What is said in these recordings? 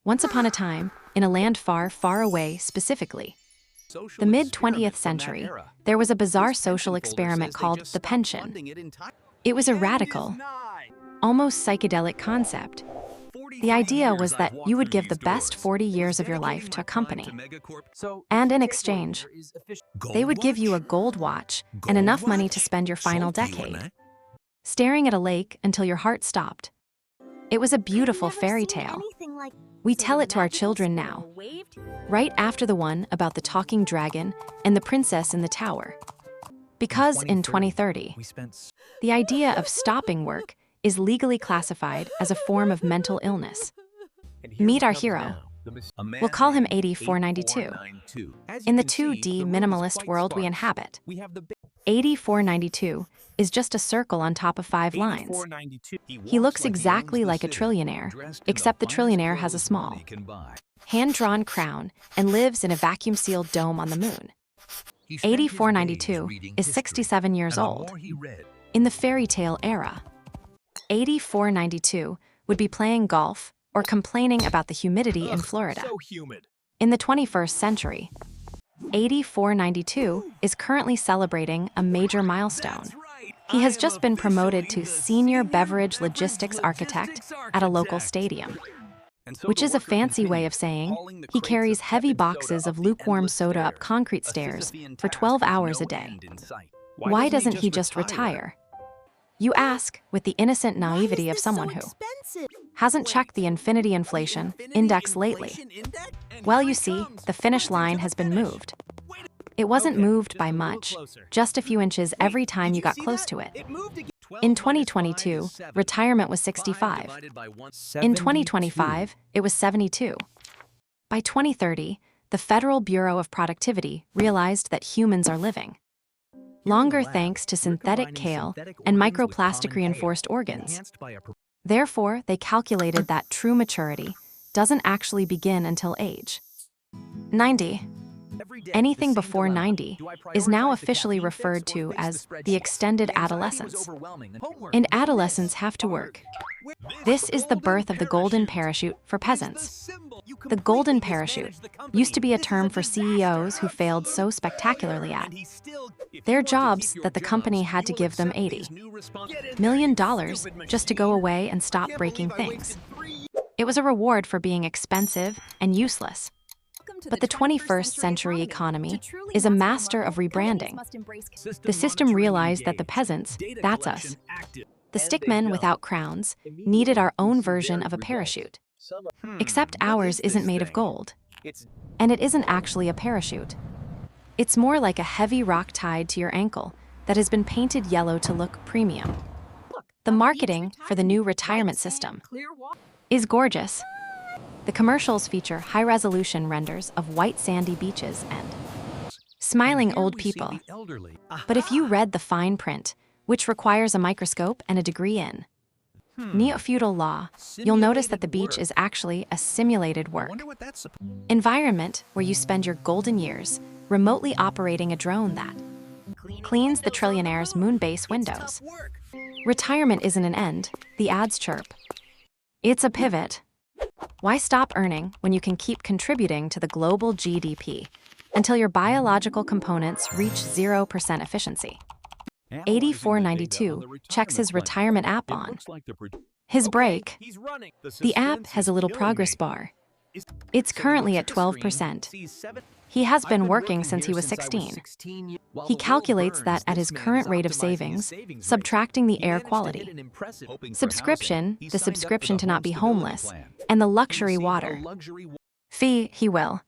Once upon a time, in a land far, far away specifically, the mid-20th century, there was a bizarre social experiment called the pension. It was a radical, almost psychedelic concept. The idea was that you would give the best 40 years of your life to a company. And in exchange, they would give you a gold watch and enough money to spend your final decade staring at a lake until your heart stopped. It was a beautiful fairy tale. We tell it to our children now, right after the one about the talking dragon and the princess in the tower. Because in 2030, the idea of stopping work is legally classified as a form of mental illness. Meet our hero. We'll call him 8492. In the 2D minimalist world we inhabit, 8492 is just a circle on top of 5 lines. He looks exactly like a trillionaire, except the trillionaire has a small, hand-drawn crown and lives in a vacuum-sealed dome on the moon. 8492 is 67 years old. In the fairy tale era, 8492 would be playing golf or complaining about the humidity in Florida. In the 21st century, 8492 is currently celebrating a major milestone. He has just been promoted to Senior Beverage Logistics Architect at a local stadium, which is a fancy way of saying he carries heavy boxes of lukewarm soda up concrete stairs for 12 hours a day. Why doesn't he just retire? You ask with the innocent naivety of someone who hasn't checked the Infinity Inflation Index lately. Well, you see, the finish line has been moved. It wasn't moved by much, just a few inches every time you got close to it. In 2022, retirement was 65. In 2025, it was 72. By 2030, the Federal Bureau of Productivity realized that humans are living longer thanks to synthetic kale and microplastic-reinforced organs. Therefore, they calculated that true maturity doesn't actually begin until age 90. Anything before 90 is now officially referred to as the extended adolescence. And adolescents have to work. This is the birth of the golden parachute for peasants. The golden parachute used to be a term for CEOs who failed so spectacularly at their jobs that the company had to give them $80 million just to go away and stop breaking things. It was a reward for being expensive and useless. But the 21st century economy is a master of rebranding. The system realized that the peasants, that's us, the stickmen without crowns, needed our own version of a parachute. Except ours isn't made of gold. And it isn't actually a parachute. It's more like a heavy rock tied to your ankle that has been painted yellow to look premium. The marketing for the new retirement system is gorgeous. The commercials feature high-resolution renders of white sandy beaches and smiling old people. But if you read the fine print, which requires a microscope and a degree in neo-feudal law, you'll notice that the beach is actually a simulated work environment where you spend your golden years remotely operating a drone that cleans the trillionaire's moon base windows. Retirement isn't an end, the ads chirp. It's a pivot. Why stop earning when you can keep contributing to the global GDP until your biological components reach 0% efficiency? 8492 checks his retirement app on his break. The app has a little progress bar. It's currently at 12%. He has been working since he was 16. He calculates that at his current rate of savings, subtracting the air quality, subscription, the subscription to not be homeless, and the luxury water fee, he will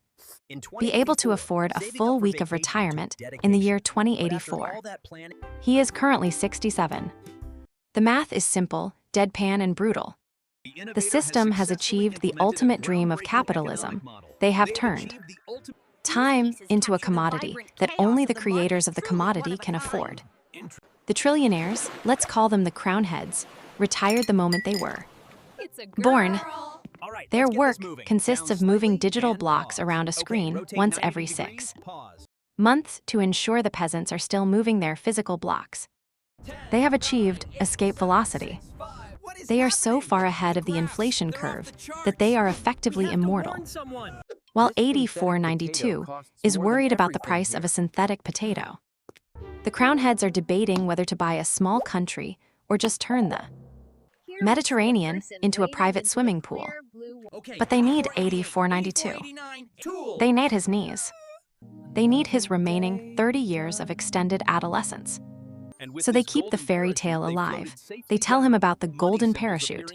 be able to afford a full week of retirement in the year 2084. He is currently 67. The math is simple, deadpan, and brutal. The system has achieved the ultimate dream of capitalism. They have turned time into a commodity that only the creators of the commodity can afford. The trillionaires, let's call them the crown heads, retired the moment they were born. Their work consists of moving digital blocks around a screen once every 6 months to ensure the peasants are still moving their physical blocks. They have achieved escape velocity. They are so far ahead of the inflation curve that they are effectively immortal. While 8492 is worried about the price of a synthetic potato. The crown heads are debating whether to buy a small country or just turn the Mediterranean into a private swimming pool. But they need 8492. They need his knees. They need his remaining 30 years of extended adolescence. So they keep the fairy tale alive. They tell him about the golden parachute.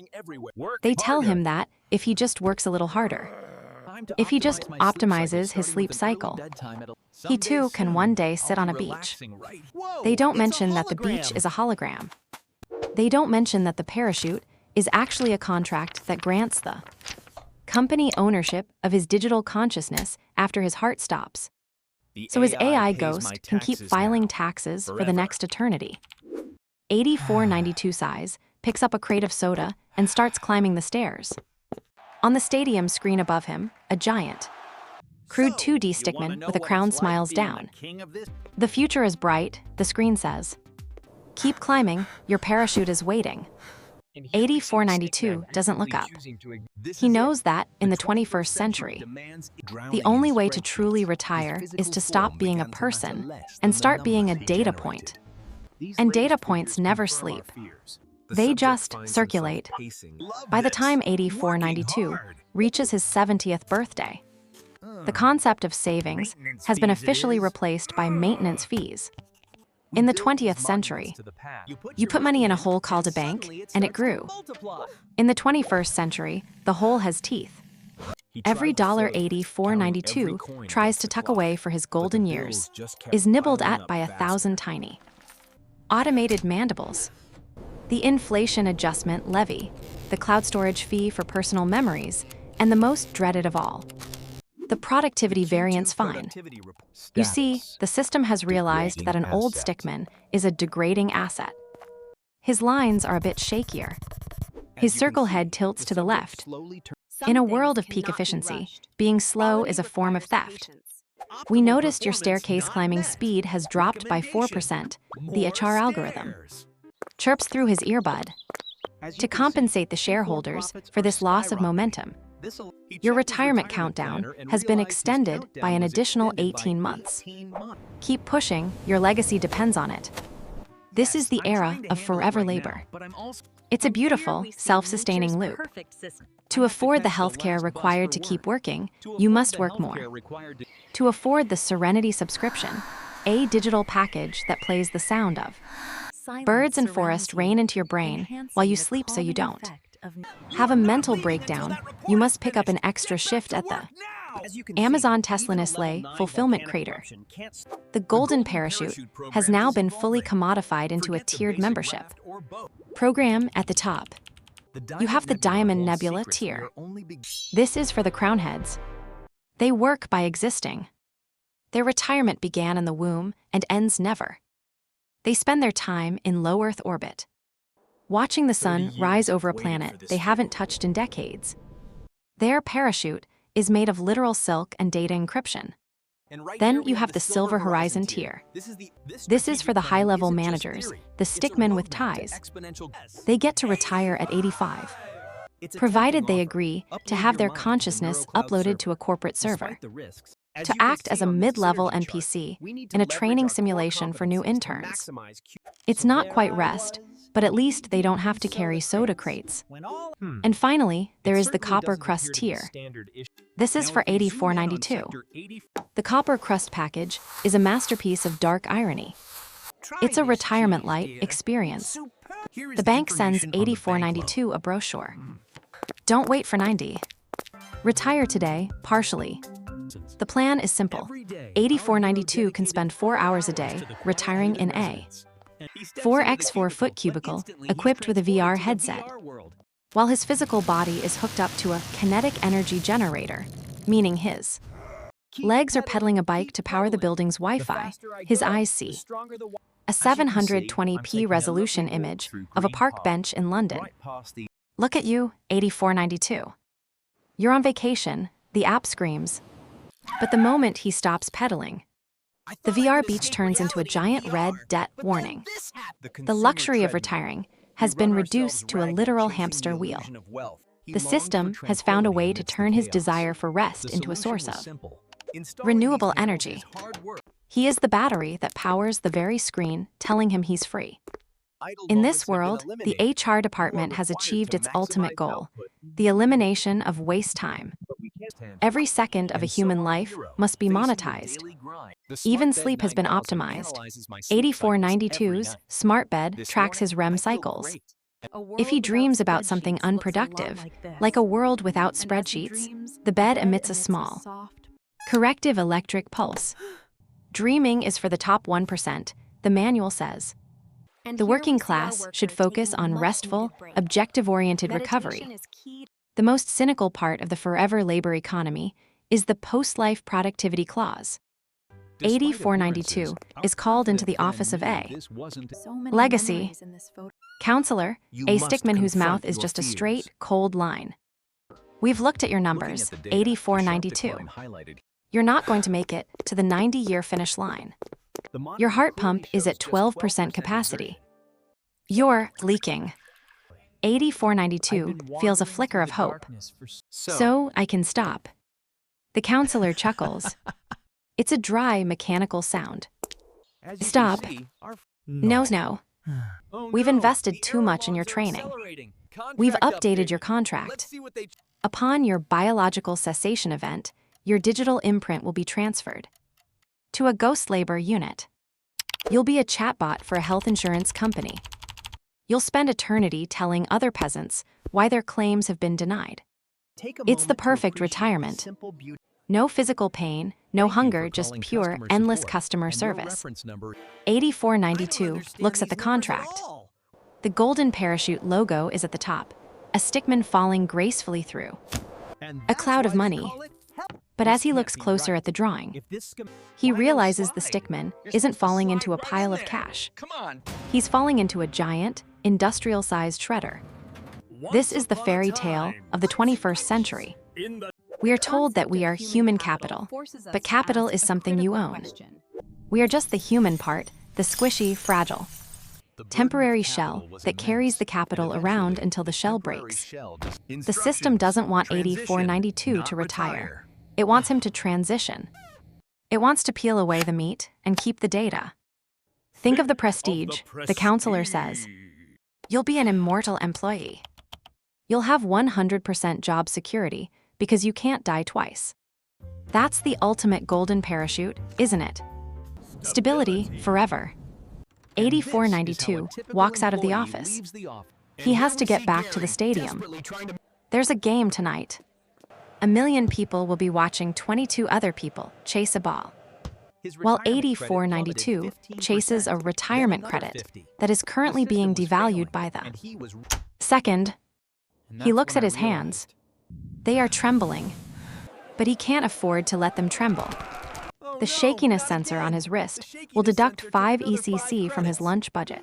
They tell him that if he just works a little harder, if he just optimizes his sleep cycle, he too can one day sit on a beach. They don't mention that the beach is a hologram. They don't mention that the parachute is actually a contract that grants the company ownership of his digital consciousness after his heart stops. So his AI ghost can keep filing taxes for the next eternity. 8492 sighs, picks up a crate of soda, and starts climbing the stairs. On the stadium screen above him, a giant, crude 2D Stickman with a crown smiles down. The future is bright, the screen says. Keep climbing, your parachute is waiting. 8492 doesn't look up. He knows that, in the 21st century, the only way to truly retire is to stop being a person and start being a data point. And data points never sleep. They just circulate. By the time 8492 reaches his 70th birthday, the concept of savings has been officially replaced by maintenance fees. In the 20th century, you put money in a hole called a bank, and it grew. In the 21st century, the hole has teeth. Every $84.92 tries to tuck away for his golden years is nibbled at by 1,000 tiny automated mandibles. The inflation adjustment levy, the cloud storage fee for personal memories, and the most dreaded of all, the productivity variance fine. You see, the system has realized that an old Stickman is a degrading asset. His lines are a bit shakier. His circle head tilts to the left. In a world of peak efficiency, being slow is a form of theft. We noticed your staircase climbing speed has dropped by 4%, the HR algorithm chirps through his earbud. To compensate the shareholders for this loss of momentum, your retirement countdown has been extended by an additional 18 months. Keep pushing, your legacy depends on it. This is the era of forever labor. It's a beautiful, self-sustaining loop. To afford the healthcare required to keep working, you must work more. To afford the Serenity subscription, a digital package that plays the sound of birds and forest rain into your brain while you sleep so you don't have a mental breakdown, you must pick up an extra shift at the Amazon Tesla Nestlé fulfillment crater. The golden parachute has now been fully commodified into a tiered membership program at the top. You have the Diamond Nebula tier. This is for the crown heads. They work by existing. Their retirement began in the womb and ends never. They spend their time in low Earth orbit, watching the sun rise over a planet they haven't touched in decades. Their parachute is made of literal silk and data encryption. Then you have the Silver Horizon tier. This is for the high-level managers, the stickmen with ties. They get to retire at 85, provided they agree to have their consciousness uploaded to a corporate server, to act as a mid-level NPC in a training simulation for new interns. It's not quite rest, but at least they don't have to carry soda crates. And finally, there is the Copper Crust tier. This is for 84.92. The Copper Crust package is a masterpiece of dark irony. It's a retirement light experience. The bank sends 84.92 a brochure. Don't wait for 90. Retire today, partially. The plan is simple. 84.92 can spend 4 hours a day retiring in a 4x4 foot cubicle equipped with a VR headset, while his physical body is hooked up to a kinetic energy generator, meaning his legs are pedaling a bike to power the building's Wi-Fi. His eyes see a 720p resolution image of a park bench in London. Look at you, 84.92. You're on vacation, the app screams. But the moment he stops pedaling, the VR beach turns into a giant red debt warning. The luxury of retiring has been reduced to a literal hamster wheel. The system has found a way to turn his desire for rest into a source of renewable energy. He is the battery that powers the very screen telling him he's free. In this world, the HR department has achieved its ultimate goal, the elimination of waste time. Every second of a human life must be monetized. Even sleep has been optimized. 8492's smart bed tracks his REM cycles. If he dreams about something unproductive, like a world without spreadsheets, the bed emits a small, corrective electric pulse. Dreaming is for the top 1%, the manual says. The working class should focus on restful, objective-oriented recovery. The most cynical part of the forever labor economy is the post-life productivity clause. 8492 is called into the office of A. Legacy. Counselor, A. Stickman, whose mouth is just a straight, cold line. We've looked at your numbers, 8492. You're not going to make it to the 90-year finish line. Your heart pump is at 12% capacity. You're leaking. 8492 feels a flicker of hope. So I can stop. The counselor chuckles. It's a dry, mechanical sound. Stop. No. We've invested too much in your training. We've updated your contract. Upon your biological cessation event, your digital imprint will be transferred to a ghost labor unit. You'll be a chatbot for a health insurance company. You'll spend eternity telling other peasants why their claims have been denied. It's the perfect retirement. No physical pain, no hunger, just pure, endless customer service. 8492 looks at the contract. The golden parachute logo is at the top, a stickman falling gracefully through. A cloud of money. But as he looks closer at the drawing, he realizes the stickman isn't falling into a pile of cash. He's falling into a giant, industrial-sized shredder. This is the fairy tale of the 21st century. We are told that we are human capital, but capital is something you own. We are just the human part, the squishy, fragile, temporary shell that carries the capital around until the shell breaks. The system doesn't want 8492 to retire. It wants him to transition. It wants to peel away the meat and keep the data. Think of the prestige, the counselor says. You'll be an immortal employee. You'll have 100% job security because you can't die twice. That's the ultimate golden parachute, isn't it? Stability forever. 8492 walks out of the office. He has to get back to the stadium. There's a game tonight. 1 million people will be watching 22 other people chase a ball, while 8492 chases a retirement credit that is currently being devalued by the second. He looks at his hands. They are trembling, but he can't afford to let them tremble. The shakiness sensor on his wrist will deduct 5 ECC from his lunch budget.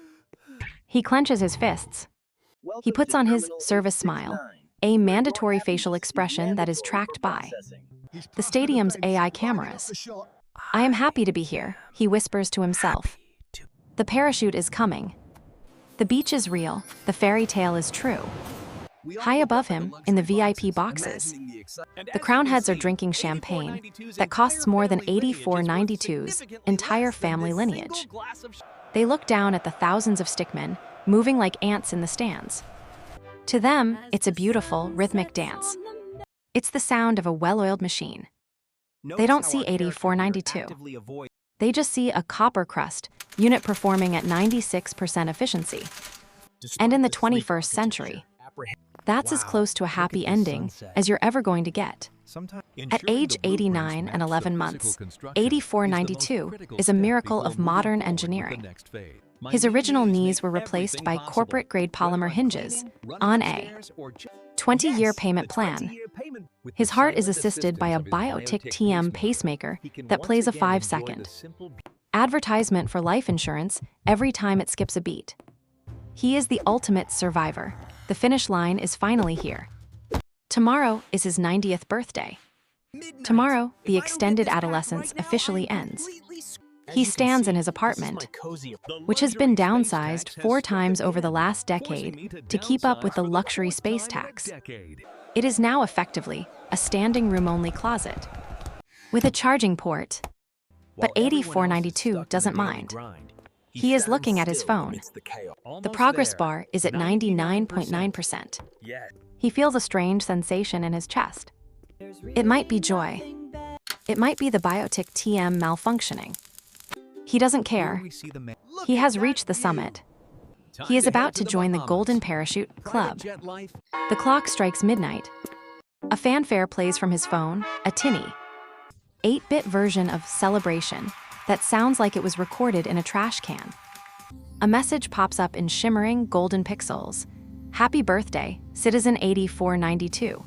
He clenches his fists. He puts on his service smile, a mandatory facial expression that is tracked by the stadium's AI cameras. I am happy to be here, he whispers to himself. The parachute is coming. The beach is real, the fairy tale is true. High above him, in the VIP boxes, the crown heads are drinking champagne that costs more than 8492's entire family lineage. They look down at the thousands of stickmen moving like ants in the stands. To them, it's a beautiful, rhythmic dance. It's the sound of a well-oiled machine. They don't see 8492. They just see a copper crust unit performing at 96% efficiency. And in the 21st century, that's as close to a happy ending as you're ever going to get. At age 89 and 11 months, 8492 is a miracle of modern engineering. His original knees were replaced by corporate-grade polymer hinges on a 20-year payment plan. His heart is assisted by a Biotic TM pacemaker that plays a 5-second advertisement for life insurance every time it skips a beat. He is the ultimate survivor. The finish line is finally here. Tomorrow is his 90th birthday. Tomorrow, the extended adolescence officially ends. He stands in his apartment, which has been downsized 4 times over the last decade to keep up with the luxury space tax. It is now effectively a standing room-only closet with a charging port. But 8492 doesn't mind. He is looking at his phone. The progress bar is at 99.9%. He feels a strange sensation in his chest. It might be joy. It might be the biotic TM malfunctioning. He doesn't care. He has reached the summit. He is about to join the Golden Parachute Club. The clock strikes midnight. A fanfare plays from his phone, a tinny 8-bit version of Celebration that sounds like it was recorded in a trash can. A message pops up in shimmering golden pixels. Happy birthday, Citizen 8492.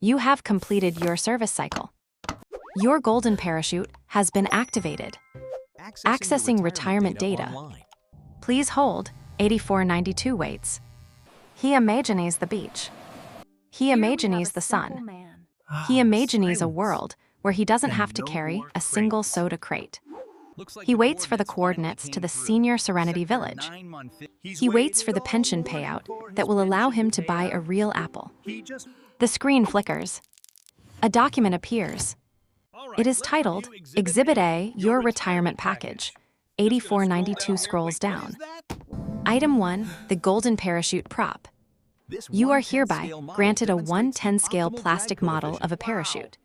You have completed your service cycle. Your golden parachute has been activated. Accessing retirement data. Please hold, 8492 waits. He imagines the beach. He imagines the sun. He imagines a world where he doesn't have to carry a single soda crate. He waits for the coordinates to the senior Serenity village. He waits for the pension payout that will allow him to buy a real apple. The screen flickers. A document appears. It is titled, Exhibit A, Your Retirement Package. 8492 scrolls down. Item 1, the Golden Parachute Prop. You are hereby granted a 1/10 scale plastic model of a parachute,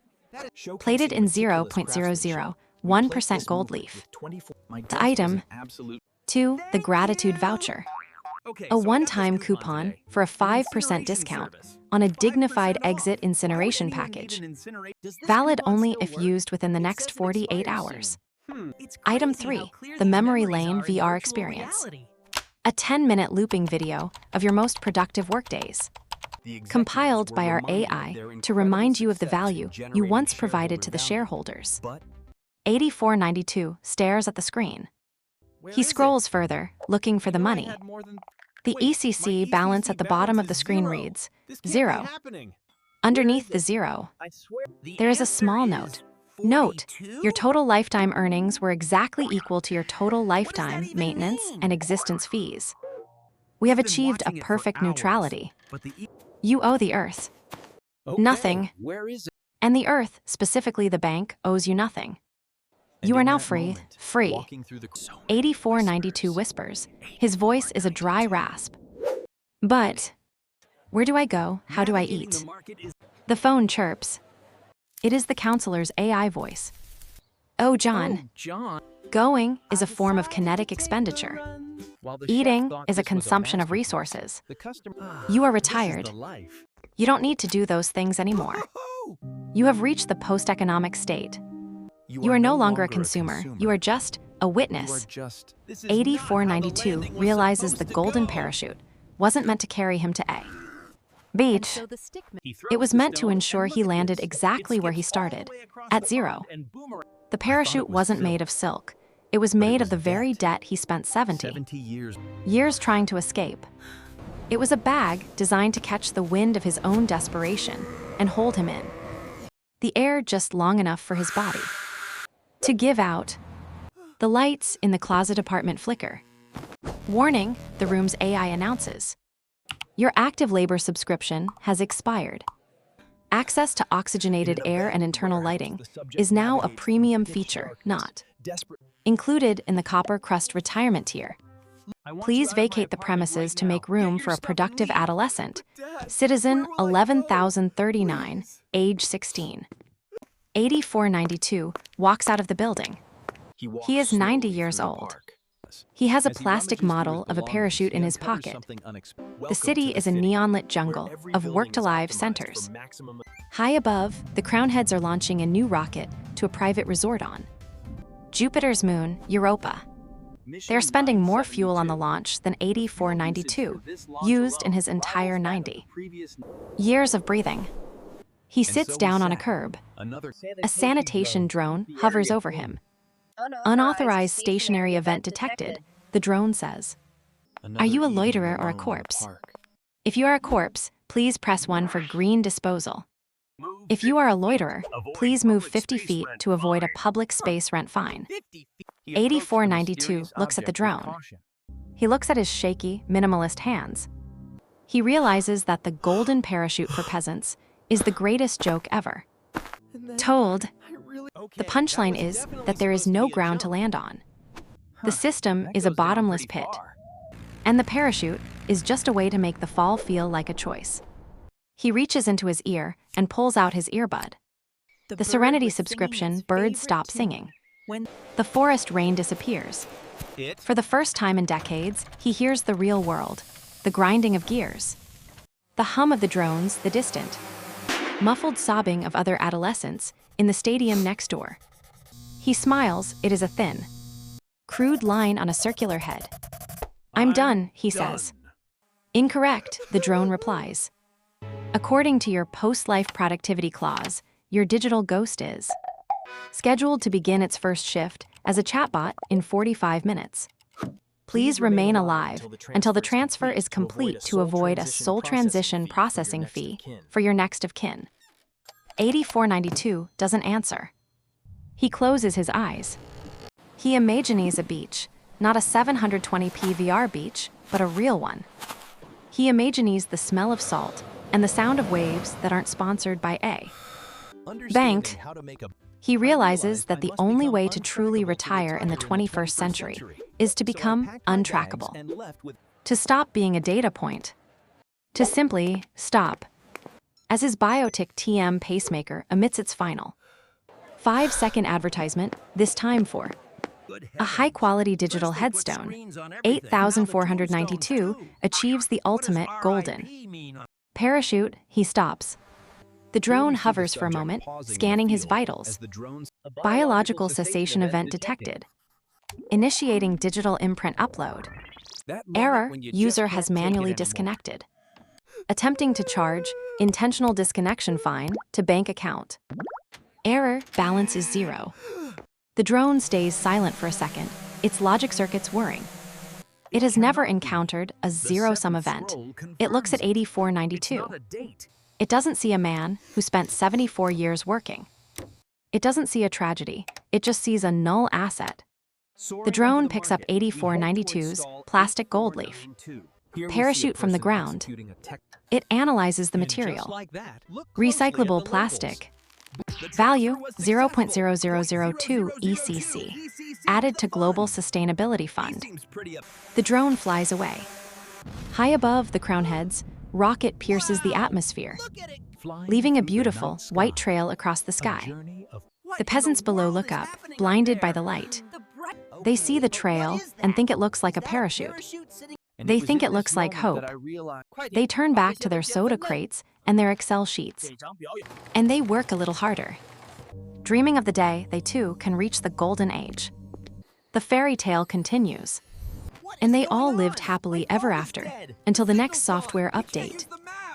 plated in 0.001% gold leaf. The item 2, the Gratitude Voucher. A one-time coupon for a 5% discount on a dignified exit incineration package. Valid only if used within the next 48 hours. Item 3, the Memory Lane VR experience. A 10-minute looping video of your most productive workdays, compiled by our AI to remind you of the value you once provided to the shareholders. 8492 stares at the screen. He scrolls further, looking for the money. The ECC balance at the bottom of the screen reads, 0. Underneath the 0, there is a small note. Note, your total lifetime earnings were exactly equal to your total lifetime maintenance and existence fees. We have achieved a perfect neutrality. You owe the Earth nothing, and the Earth, specifically the bank, owes you nothing. You are now free. 8492 whispers. His voice is a dry rasp. But where do I go? How do I eat? The phone chirps. It is the counselor's AI voice. Oh, John. Going is a form of kinetic expenditure. Eating is a consumption of resources. You are retired. You don't need to do those things anymore. You have reached the post-economic state. You are no longer a consumer. You are just a witness. 8492 realizes the golden parachute wasn't meant to carry him to A. Beach. It was meant to ensure he landed exactly where he started, at 0. The parachute wasn't made of silk. It was made of the very debt he spent 70 years trying to escape. It was a bag designed to catch the wind of his own desperation and hold him in. The air just long enough for his body to give out. The lights in the closet apartment flicker. Warning, the room's AI announces. Your active labor subscription has expired. Access to oxygenated air and internal lighting is now a premium feature, not included in the copper crust retirement tier. Please vacate the premises to make room for a productive adolescent. Citizen 11039, age 16. 8492 walks out of the building. He is 90 years old. He has a plastic model of a parachute in his pocket. The city is a neon-lit jungle of work-to-live centers. High above, the Crown Heads are launching a new rocket to a private resort on Jupiter's moon, Europa. They're spending more fuel on the launch than 8492 used in his entire 90 years of breathing. He sits down on a curb. A sanitation drone hovers over him. Unauthorized stationary event detected, the drone says. Are you a loiterer or a corpse? If you are a corpse, please press 1 for green disposal. If you are a loiterer, please move 50 feet to avoid a public space rent fine. 8492 looks at the drone. He looks at his shaky, minimalist hands. He realizes that the golden parachute for peasants is the greatest joke ever. Told, the punchline is that there is no ground to land on. The system is a bottomless pit. And the parachute is just a way to make the fall feel like a choice. He reaches into his ear and pulls out his earbud. The Serenity subscription birds stop singing. The forest rain disappears. For the first time in decades, he hears the real world, the grinding of gears, the hum of the drones, the distant, muffled sobbing of other adolescents in the stadium next door. He smiles, it is a thin, crude line on a circular head. I'm done, he says. Incorrect, the drone replies. According to your post-life productivity clause, your digital ghost is scheduled to begin its first shift as a chatbot in 45 minutes. Please remain alive until the transfer is complete to avoid a sole transition processing fee for your next of kin. 8492 doesn't answer. He closes his eyes. He imagines a beach, not a 720p VR beach, but a real one. He imagines the smell of salt and the sound of waves that aren't sponsored by a bank. He realizes that the only way to truly retire in the 21st century is to become untrackable, to stop being a data point, to simply stop. As his Biotic TM pacemaker emits its final 5-second advertisement, this time for a high-quality digital headstone, 8492 achieves the ultimate golden parachute. He stops. The drone hovers for a moment, scanning his vitals. Biological cessation event detected. Initiating digital imprint upload. Error, user has manually disconnected. Attempting to charge, intentional disconnection fine to bank account. Error, balance is 0. The drone stays silent for a second, its logic circuits whirring. It has never encountered a zero-sum event. It looks at 8492. It doesn't see a man who spent 74 years working. It doesn't see a tragedy, it just sees a null asset. The drone picks up 8492's plastic gold leaf. Parachute from the ground. It analyzes the material. Recyclable plastic. Value 0.0002 ECC. Added to Global Sustainability Fund. The drone flies away. High above the crown heads, rocket pierces the atmosphere, leaving a beautiful white trail across the sky. The peasants below look up, blinded by the light. They see the trail and think it looks like a parachute. They think it looks like hope. They turn back to their soda crates and their Excel sheets. And they work a little harder, dreaming of the day they too can reach the golden age. The fairy tale continues. And they all lived happily ever after, until the next software update.